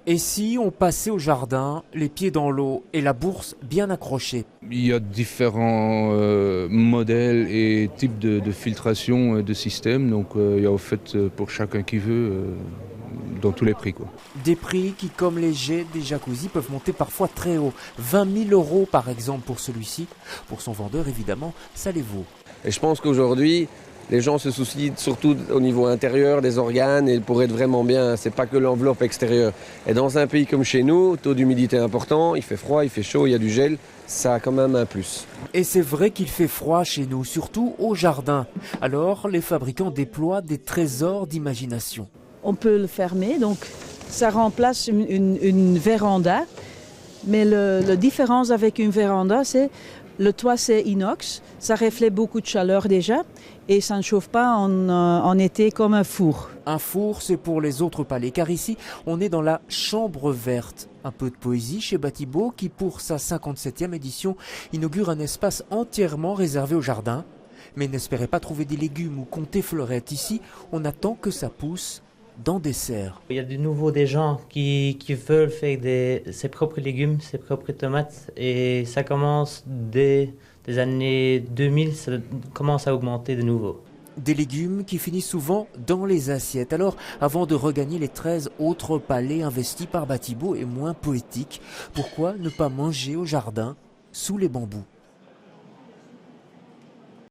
Et si on passait au jardin, les pieds dans l'eau et la bourse bien accrochée? Il y a différents modèles et types de filtration de systèmes, donc il y a au fait pour chacun qui veut, dans tous les prix, quoi. Des prix qui, comme les jets des jacuzzi, peuvent monter parfois très haut. 20 000 € par exemple pour celui-ci. Pour son vendeur, évidemment, ça les vaut. Et je pense qu'aujourd'hui, les gens se soucient surtout au niveau intérieur des organes et pour être vraiment bien, c'est pas que l'enveloppe extérieure. Et dans un pays comme chez nous, taux d'humidité important, il fait froid, il fait chaud, il y a du gel, ça a quand même un plus. Et c'est vrai qu'il fait froid chez nous, surtout au jardin. Alors, les fabricants déploient des trésors d'imagination. On peut le fermer, donc ça remplace une véranda. Mais la différence avec une véranda, c'est le toit c'est inox, ça reflète beaucoup de chaleur déjà et ça ne chauffe pas en été comme un four. Un four, c'est pour les autres palais, car ici, on est dans la chambre verte. Un peu de poésie chez Batibo, qui pour sa 57e édition inaugure un espace entièrement réservé au jardin. Mais n'espérez pas trouver des légumes ou compter fleurettes ici, on attend que ça pousse dans des serres. Il y a de nouveau des gens qui veulent faire ses propres légumes, ses propres tomates, et ça commence dès les années 2000, ça commence à augmenter de nouveau. Des légumes qui finissent souvent dans les assiettes. Alors, avant de regagner les 13 autres palais investis par Batibo et moins poétiques, pourquoi ne pas manger au jardin, sous les bambous?